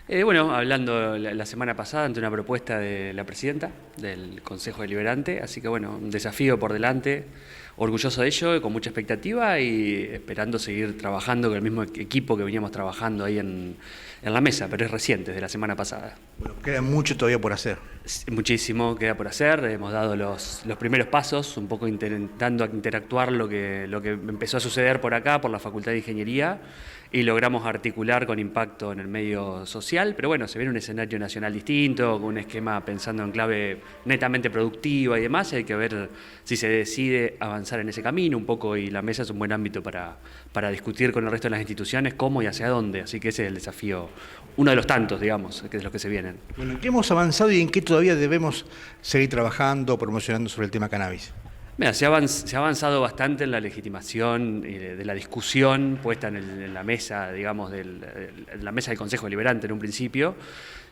Bueno, hablando la semana pasada ante una propuesta de la presidenta del Consejo Deliberante, así que bueno, un desafío por delante, orgulloso de ello, con mucha expectativa y esperando seguir trabajando con el mismo equipo que veníamos trabajando ahí en la mesa, pero es reciente, de la semana pasada. Bueno, queda mucho todavía por hacer. Muchísimo queda por hacer, hemos dado los primeros pasos, un poco intentando interactuar lo que empezó a suceder por acá, por la Facultad de Ingeniería, y logramos articular con impacto en el medio social, pero bueno, se viene un escenario nacional distinto, con un esquema pensando en clave netamente productiva y demás, y hay que ver si se decide avanzar en ese camino un poco, y la mesa es un buen ámbito para discutir con el resto de las instituciones cómo y hacia dónde, así que ese es el desafío, uno de los tantos, digamos, que de los que se vienen. Bueno, ¿en qué hemos avanzado y en qué todavía debemos seguir trabajando, promocionando sobre el tema cannabis? Mira, se ha avanzado bastante en la legitimación de la discusión puesta en la mesa, digamos, en la mesa del Consejo Deliberante en un principio.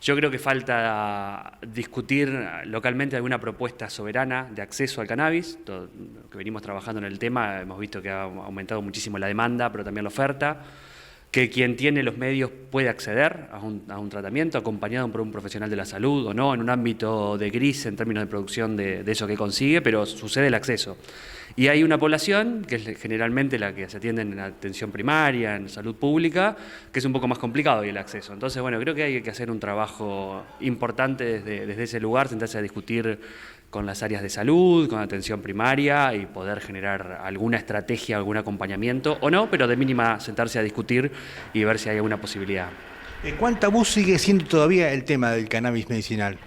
Yo creo que falta discutir localmente alguna propuesta soberana de acceso al cannabis. Todo lo que venimos trabajando en el tema, hemos visto que ha aumentado muchísimo la demanda, pero también la oferta. Que quien tiene los medios puede acceder a un tratamiento acompañado por un profesional de la salud o no, en un ámbito de gris en términos de producción de eso que consigue, pero sucede el acceso. Y hay una población, que es generalmente la que se atiende en atención primaria, en salud pública, que es un poco más complicado y el acceso. Entonces, bueno, creo que hay que hacer un trabajo importante desde ese lugar, sentarse a discutir con las áreas de salud, con atención primaria y poder generar alguna estrategia, algún acompañamiento, o no, pero de mínima sentarse a discutir y ver si hay alguna posibilidad. ¿Cuán tabú sigue siendo todavía el tema del cannabis medicinal?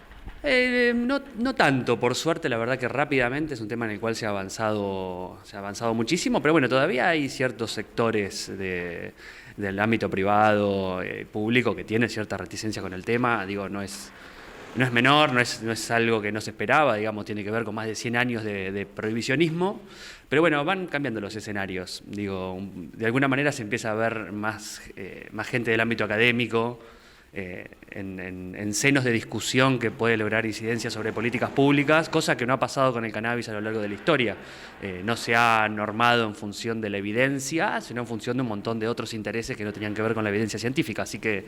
No tanto, por suerte, la verdad que rápidamente es un tema en el cual se ha avanzado muchísimo, pero bueno, todavía hay ciertos sectores del ámbito privado, público, que tienen cierta reticencia con el tema. Digo, no es menor, no es algo que no se esperaba, digamos, tiene que ver con más de 100 años de prohibicionismo, pero bueno, van cambiando los escenarios. Digo, de alguna manera se empieza a ver más gente del ámbito académico, en senos de discusión que puede lograr incidencia sobre políticas públicas, cosa que no ha pasado con el cannabis a lo largo de la historia. No se ha normado en función de la evidencia, sino en función de un montón de otros intereses que no tenían que ver con la evidencia científica. Así que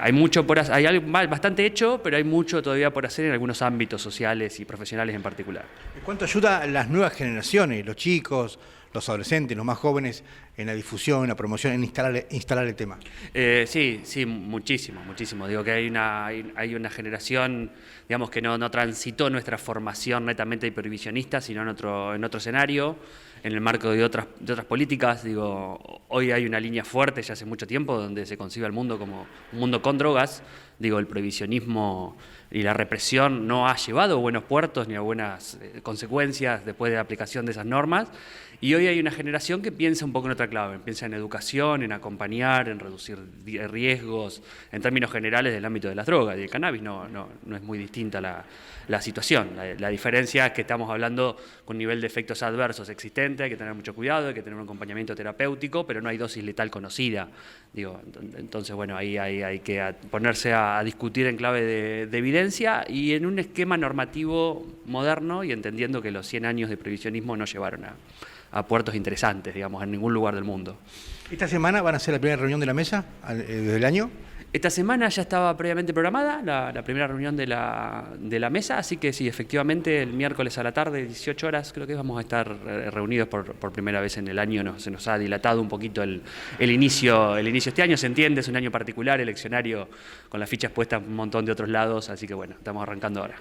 hay mucho por hacer, hay algo bastante hecho, pero hay mucho todavía por hacer en algunos ámbitos sociales y profesionales en particular. ¿Cuánto ayuda a las nuevas generaciones, los chicos, los adolescentes, los más jóvenes, en la difusión, en la promoción, en instalar el tema? Sí, muchísimo. Digo que hay una generación, digamos, que no transitó nuestra formación netamente prohibicionista, sino en otro escenario, en el marco de otras políticas. Digo, hoy hay una línea fuerte ya hace mucho tiempo donde se concibe el mundo como un mundo con drogas. Digo, el prohibicionismo y la represión no ha llevado a buenos puertos ni a buenas consecuencias después de la aplicación de esas normas. Y hoy hay una generación que piensa un poco en otra clave, piensa en educación, en acompañar, en reducir riesgos, en términos generales del ámbito de las drogas. Y el cannabis no es muy distinta la situación. La diferencia es que estamos hablando con un nivel de efectos adversos existente, hay que tener mucho cuidado, hay que tener un acompañamiento terapéutico, pero no hay dosis letal conocida. Digo, entonces, bueno, ahí hay que ponerse a discutir en clave de evidencia y en un esquema normativo moderno, y entendiendo que los 100 años de prohibicionismo no llevaron a puertos interesantes, digamos, en ningún lugar del mundo. ¿Esta semana van a ser la primera reunión de la mesa desde el año? Esta semana ya estaba previamente programada la primera reunión de la mesa, así que sí, efectivamente, el miércoles a la tarde, 18 horas, creo que vamos a estar reunidos por primera vez en el año. Se nos ha dilatado un poquito el inicio este año, se entiende, es un año particular, eleccionario, con las fichas puestas en un montón de otros lados, así que bueno, estamos arrancando ahora.